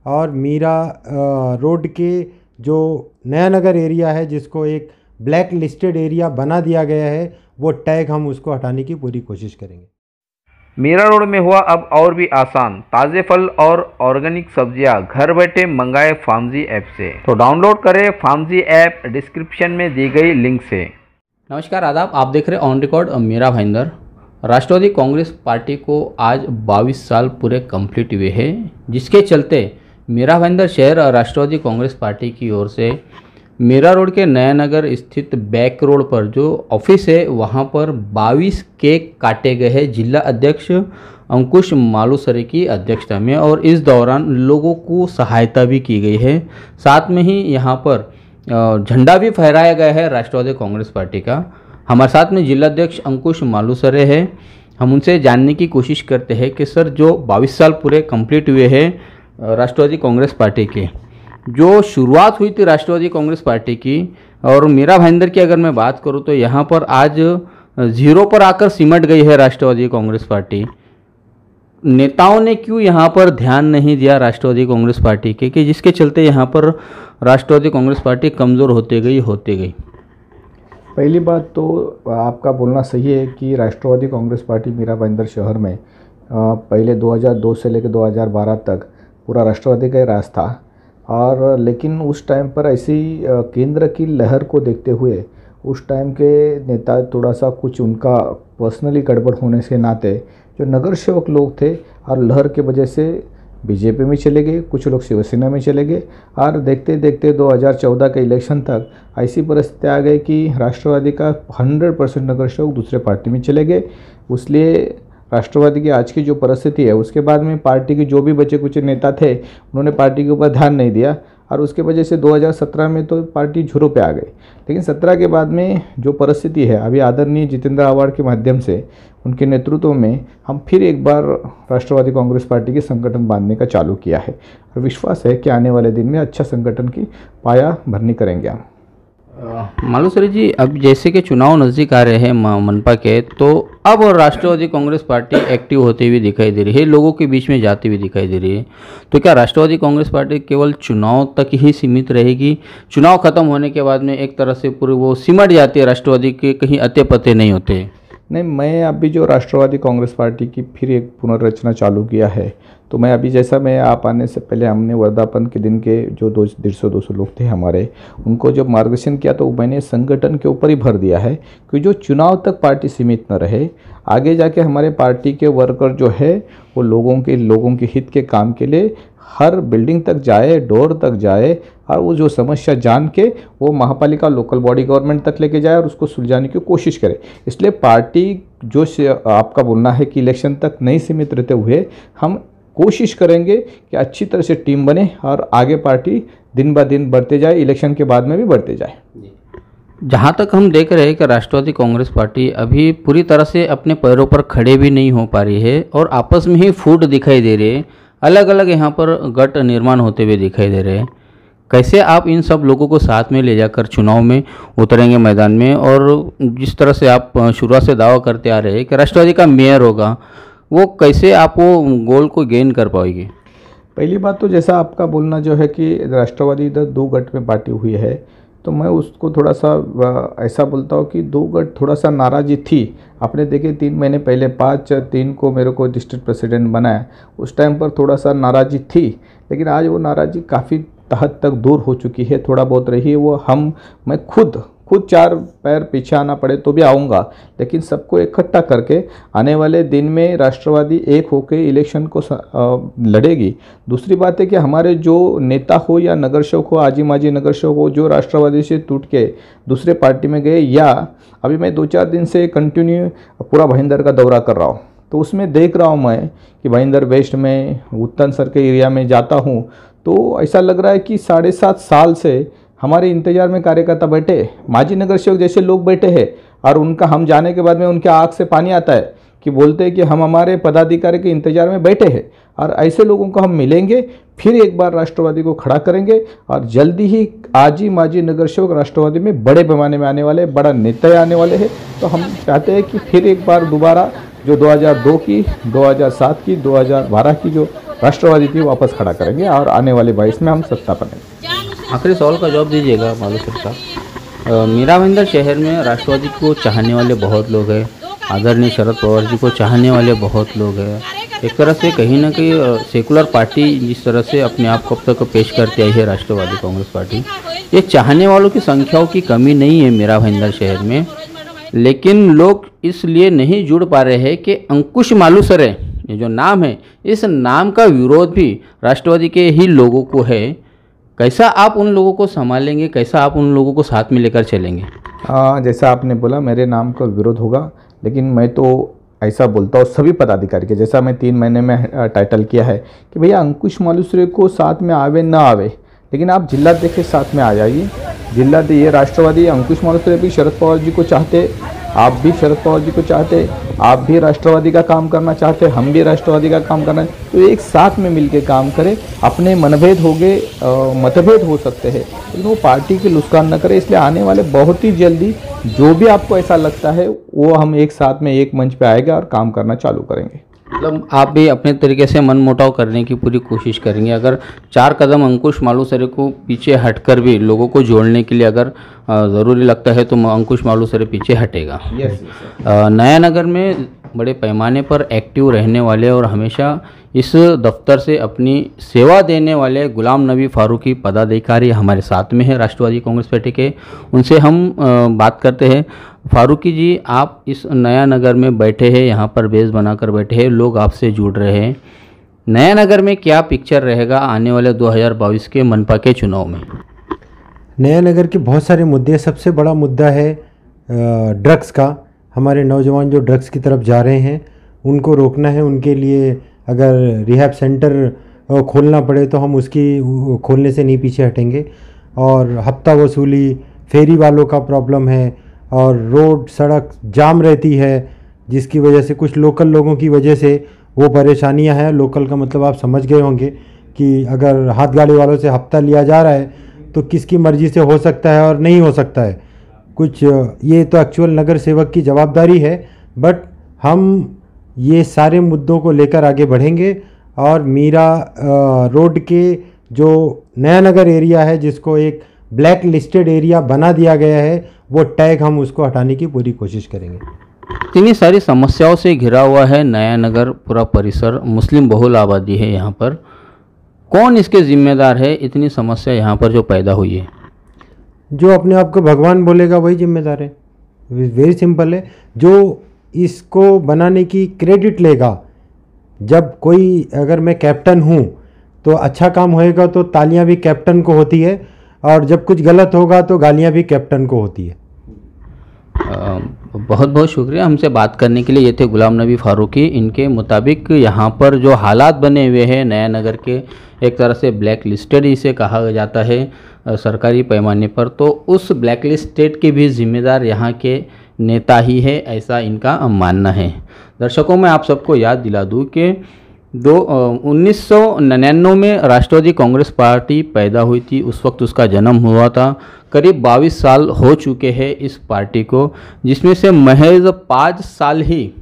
और मीरा रोड के जो नया नगर एरिया है जिसको एक ब्लैक लिस्टेड एरिया बना दिया गया है, वो टैग हम उसको हटाने की पूरी कोशिश करेंगे। मीरा रोड में हुआ अब और भी आसान, ताज़े फल और ऑर्गेनिक सब्जियां घर बैठे मंगाए फार्मजी ऐप से। तो डाउनलोड करें फार्मजी ऐप डिस्क्रिप्शन में दी गई लिंक से। नमस्कार, आदाब। आप देख रहे हैं on record Meera Bhayandar. Rashtravadi Congress party को आज 22 साल पूरे कंप्लीट हुए हैं, जिसके चलते मीरा भाईंदर शहर राष्ट्रवादी कांग्रेस पार्टी की ओर से मीरा रोड के नया नगर स्थित बैक रोड पर जो ऑफिस है वहां पर 22 केक काटे गए हैं जिला अध्यक्ष अंकुश मालूसरे की अध्यक्षता में, और इस दौरान लोगों को सहायता भी की गई है। साथ में ही यहां पर झंडा भी फहराया गया है राष्ट्रवादी कांग्रेस पार्टी का। हमारे साथ में जिला अध्यक्ष अंकुश मालूसरे है। हम उनसे जानने की कोशिश करते हैं कि सर, जो 22 साल पूरे कंप्लीट हुए हैं राष्ट्रवादी कांग्रेस पार्टी के, जो शुरुआत हुई थी राष्ट्रवादी कांग्रेस पार्टी की, और मीरा भाईंदर की अगर मैं बात करूं तो यहाँ पर आज जीरो पर आकर सिमट गई है राष्ट्रवादी कांग्रेस पार्टी। नेताओं ने क्यों यहाँ पर ध्यान नहीं दिया राष्ट्रवादी कांग्रेस पार्टी के, कि जिसके चलते यहाँ पर राष्ट्रवादी कांग्रेस पार्टी कमज़ोर होते गई? पहली बात तो आपका बोलना सही है कि राष्ट्रवादी कांग्रेस पार्टी मीरा भाईंदर शहर में पहले 2002 से लेकर 2012 तक पूरा राष्ट्रवादी का ही राज था। और लेकिन उस टाइम पर ऐसी केंद्र की लहर को देखते हुए उस टाइम के नेता थोड़ा सा कुछ उनका पर्सनली गड़बड़ होने के नाते जो नगर सेवक लोग थे और लहर के वजह से बीजेपी में चले गए, कुछ लोग शिवसेना में चले गए, और देखते देखते 2014 के इलेक्शन तक ऐसी परिस्थिति आ गई कि राष्ट्रवादी का 100% नगर सेवक दूसरे पार्टी में चले गए। इसलिए राष्ट्रवादी की आज की जो परिस्थिति है, उसके बाद में पार्टी के जो भी बचे कुछ नेता थे उन्होंने पार्टी के ऊपर ध्यान नहीं दिया, और उसके वजह से 2017 में तो पार्टी झुरों पे आ गई। लेकिन 17 के बाद में जो परिस्थिति है, अभी आदरणीय जितेंद्र आव्हाड के माध्यम से उनके नेतृत्व में हम फिर एक बार राष्ट्रवादी कांग्रेस पार्टी के संगठन बांधने का चालू किया है, और विश्वास है कि आने वाले दिन में अच्छा संगठन की पाया भरनी करेंगे हम। मालूसरे जी, अब जैसे कि चुनाव नज़दीक आ रहे हैं मनपा के, तो अब राष्ट्रवादी कांग्रेस पार्टी एक्टिव होती हुई दिखाई दे रही है, लोगों के बीच में जाती हुई दिखाई दे रही है। तो क्या राष्ट्रवादी कांग्रेस पार्टी केवल चुनाव तक ही सीमित रहेगी? चुनाव खत्म होने के बाद में एक तरह से पूरी वो सिमट जाती है, राष्ट्रवादी के कहीं अते पते नहीं होते? नहीं, मैं अभी जो राष्ट्रवादी कांग्रेस पार्टी की फिर एक पुनर्रचना चालू किया है, तो मैं अभी जैसा मैं आप आने से पहले हमने वर्धापन के दिन के जो 150-200 लोग थे हमारे, उनको जब मार्गदर्शन किया तो मैंने संगठन के ऊपर ही भर दिया है कि जो चुनाव तक पार्टी सीमित न रहे, आगे जाके हमारे पार्टी के वर्कर जो है वो लोगों के हित के काम के लिए हर बिल्डिंग तक जाए, डोर तक जाए, और वो जो समस्या जान के वो महापालिका लोकल बॉडी गवर्नमेंट तक लेके जाए और उसको सुलझाने की कोशिश करे। इसलिए पार्टी जो आपका बोलना है कि इलेक्शन तक नहीं सीमित रहते हुए हम कोशिश करेंगे कि अच्छी तरह से टीम बने और आगे पार्टी दिन ब दिन बढ़ते जाए, इलेक्शन के बाद में भी बढ़ते जाए। जहाँ तक हम देख रहे हैं कि राष्ट्रवादी कांग्रेस पार्टी अभी पूरी तरह से अपने पैरों पर खड़े भी नहीं हो पा रही है, और आपस में ही फूट दिखाई दे रही है, अलग अलग यहाँ पर गठ निर्माण होते हुए दिखाई दे रहे हैं। कैसे आप इन सब लोगों को साथ में ले जाकर चुनाव में उतरेंगे मैदान में, और जिस तरह से आप शुरुआत से दावा करते आ रहे हैं कि राष्ट्रवादी का मेयर होगा, वो कैसे आप वो गोल को गेन कर पाएगी? पहली बात तो जैसा आपका बोलना जो है कि राष्ट्रवादी इधर 2 गठ में बांटी हुई है, तो मैं उसको थोड़ा सा ऐसा बोलता हूँ कि 2 गठ थोड़ा सा नाराज़ी थी। आपने देखे 3 महीने पहले 5-3 को मेरे को डिस्ट्रिक्ट प्रेसिडेंट बनाया, उस टाइम पर थोड़ा सा नाराज़ी थी, लेकिन आज वो नाराज़ी काफ़ी हद तक दूर हो चुकी है। थोड़ा बहुत रही है वो, मैं खुद 4 पैर पीछे आना पड़े तो भी आऊँगा, लेकिन सबको इकट्ठा करके आने वाले दिन में राष्ट्रवादी एक होकर इलेक्शन को लड़ेगी। दूसरी बात है कि हमारे जो नेता हो या नगर सेवक हो, आजी माजी नगर सेवक हो, जो राष्ट्रवादी से टूट के दूसरे पार्टी में गए, या अभी मैं 2-4 दिन से कंटिन्यू पूरा भाईंदर का दौरा कर रहा हूँ, तो उसमें देख रहा हूँ मैं कि भाईंदर वेस्ट में उत्तन सर के एरिया में जाता हूँ तो ऐसा लग रहा है कि 7.5 साल से हमारे इंतजार में कार्यकर्ता बैठे, माजी नगर सेवक जैसे लोग बैठे हैं, और उनका हम जाने के बाद में उनके आँख से पानी आता है कि बोलते हैं कि हम हमारे पदाधिकारी के इंतजार में बैठे हैं, और ऐसे लोगों को हम मिलेंगे, फिर एक बार राष्ट्रवादी को खड़ा करेंगे, और जल्दी ही आजी माजी नगर सेवक राष्ट्रवादी में बड़े पैमाने में आने वाले, बड़ा नेता आने वाले हैं। तो हम चाहते हैं कि फिर एक बार दोबारा जो 2002 की, 2007 की, 2012 की जो राष्ट्रवादी थी वापस खड़ा करेंगे और आने वाले 22 में हम सत्ता बनेंगे। आखिरी सवाल का जवाब दीजिएगा मालूसर साहब। मीरा भाईंदर शहर में राष्ट्रवादी को चाहने वाले बहुत लोग हैं, आदरणीय शरद पवार जी को चाहने वाले बहुत लोग हैं। एक तरह से कहीं ना कहीं सेकुलर पार्टी जिस तरह से अपने आप को अब तक पेश करती आई है राष्ट्रवादी कांग्रेस पार्टी, ये चाहने वालों की संख्याओं की कमी नहीं है मीरा भाईंदर शहर में, लेकिन लोग इसलिए नहीं जुड़ पा रहे हैं कि अंकुश मालुसरे ये जो नाम है, इस नाम का विरोध भी राष्ट्रवादी के ही लोगों को है। कैसा आप उन लोगों को संभालेंगे, कैसा आप उन लोगों को साथ में लेकर चलेंगे? जैसा आपने बोला मेरे नाम का विरोध होगा, लेकिन मैं तो ऐसा बोलता हूँ सभी पदाधिकारी के, जैसा मैं 3 महीने में टाइटल किया है कि भैया अंकुश मालुसरे को साथ में आवे ना आवे, लेकिन आप जिलाध्यक्ष के साथ में आ जाइए। जिलाध्यक्ष ये राष्ट्रवादी अंकुश मालुसरे भी शरद पवार जी को चाहते, आप भी शरद पवार जी को चाहते, आप भी राष्ट्रवादी का काम करना चाहते, हम भी राष्ट्रवादी का काम करना, तो एक साथ में मिलके काम करें। अपने मनभेद हो गए, मतभेद हो सकते हैं, लेकिन वो पार्टी की नुकसान न करे। इसलिए आने वाले बहुत ही जल्दी जो भी आपको ऐसा लगता है वो हम एक साथ में एक मंच पे आएगा और काम करना चालू करेंगे। मतलब आप भी अपने तरीके से मनमुटाव करने की पूरी कोशिश करेंगे। अगर 4 कदम अंकुश मालुसरे को पीछे हटकर भी लोगों को जोड़ने के लिए अगर ज़रूरी लगता है तो अंकुश मालुसरे पीछे हटेगा। नया नगर में बड़े पैमाने पर एक्टिव रहने वाले और हमेशा इस दफ्तर से अपनी सेवा देने वाले गुलाम नबी फारूकी पदाधिकारी हमारे साथ में है राष्ट्रवादी कांग्रेस पार्टी के। उनसे हम बात करते हैं। फारूकी जी, आप इस नया नगर में बैठे हैं, यहाँ पर बेस बनाकर बैठे हैं, लोग आपसे जुड़ रहे हैं। नया नगर में क्या पिक्चर रहेगा आने वाले 2022 के मनपा के चुनाव में? नया नगर के बहुत सारे मुद्दे, सबसे बड़ा मुद्दा है ड्रग्स का। हमारे नौजवान जो ड्रग्स की तरफ जा रहे हैं उनको रोकना है। उनके लिए अगर रिहैब सेंटर खोलना पड़े तो हम उसकी खोलने से नहीं पीछे हटेंगे। और हफ्ता वसूली, फेरी वालों का प्रॉब्लम है और रोड सड़क जाम रहती है, जिसकी वजह से कुछ लोकल लोगों की वजह से वो परेशानियां हैं। लोकल का मतलब आप समझ गए होंगे कि अगर हाथ गाड़ी वालों से हफ्ता लिया जा रहा है तो किसकी मर्ज़ी से हो सकता है और नहीं हो सकता है कुछ। ये तो एक्चुअल नगर सेवक की जवाबदारी है, बट हम ये सारे मुद्दों को लेकर आगे बढ़ेंगे। और मीरा रोड के जो नया नगर एरिया है, जिसको एक ब्लैक लिस्टेड एरिया बना दिया गया है, वो टैग हम उसको हटाने की पूरी कोशिश करेंगे। इतनी सारी समस्याओं से घिरा हुआ है नया नगर, पूरा परिसर मुस्लिम बहुल आबादी है यहाँ पर। कौन इसके जिम्मेदार है? इतनी समस्या यहाँ पर जो पैदा हुई है, जो अपने आप को भगवान बोलेगा वही जिम्मेदार है। वेरी सिंपल है। जो इसको बनाने की क्रेडिट लेगा, जब कोई, अगर मैं कैप्टन हूँ तो अच्छा काम होएगा तो तालियां भी कैप्टन को होती है, और जब कुछ गलत होगा तो गालियां भी कैप्टन को होती है। बहुत बहुत शुक्रिया हमसे बात करने के लिए। ये थे गुलाम नबी फारूकी। इनके मुताबिक यहाँ पर जो हालात बने हुए हैं नया नगर के, एक तरह से ब्लैक लिस्टेड इसे कहा जाता है सरकारी पैमाने पर, तो उस ब्लैक लिस्टेड के भी जिम्मेदार यहाँ के नेता ही है, ऐसा इनका मानना है। दर्शकों, मैं आप सबको याद दिला दूँ कि 1999 में राष्ट्रवादी कांग्रेस पार्टी पैदा हुई थी। उस वक्त उसका जन्म हुआ था। करीब 22 साल हो चुके हैं इस पार्टी को, जिसमें से महज 5 साल ही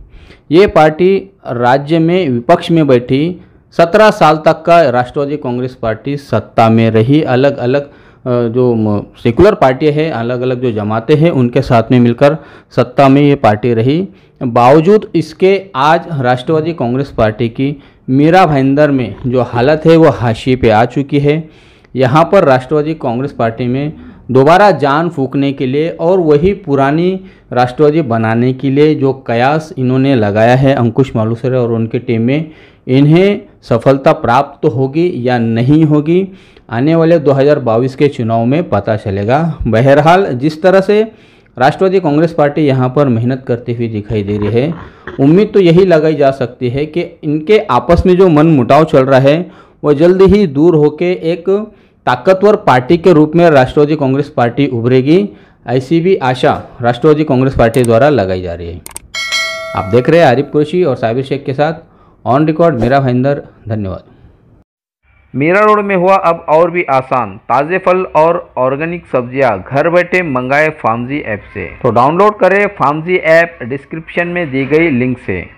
ये पार्टी राज्य में विपक्ष में बैठी। 17 साल तक का राष्ट्रवादी कांग्रेस पार्टी सत्ता में रही। अलग अलग जो सेकुलर पार्टी है, अलग अलग जो जमातें हैं, उनके साथ में मिलकर सत्ता में ये पार्टी रही। बावजूद इसके आज राष्ट्रवादी कांग्रेस पार्टी की मीरा भाईंदर में जो हालत है वो हाशिए पे आ चुकी है। यहाँ पर राष्ट्रवादी कांग्रेस पार्टी में दोबारा जान फूंकने के लिए और वही पुरानी राष्ट्रवादी बनाने के लिए जो कयास इन्होंने लगाया है अंकुश मालुसरे और उनकी टीम में, इन्हें सफलता प्राप्त तो होगी या नहीं होगी, आने वाले 2022 के चुनाव में पता चलेगा। बहरहाल जिस तरह से राष्ट्रवादी कांग्रेस पार्टी यहाँ पर मेहनत करती हुई दिखाई दे रही है, उम्मीद तो यही लगाई जा सकती है कि इनके आपस में जो मनमुटाव चल रहा है वो जल्द ही दूर होकर एक ताकतवर पार्टी के रूप में राष्ट्रवादी कांग्रेस पार्टी उभरेगी, ऐसी भी आशा राष्ट्रवादी कांग्रेस पार्टी द्वारा लगाई जा रही है। आप देख रहे हैं आरिफ कुरैशी और साबिर शेख के साथ ऑन रिकॉर्ड मीरा भाईंदर। धन्यवाद। मीरा रोड में हुआ अब और भी आसान, ताज़े फल और ऑर्गेनिक सब्जियां घर बैठे मंगाए फार्मजी ऐप से। तो डाउनलोड करें फार्मजी ऐप डिस्क्रिप्शन में दी गई लिंक से।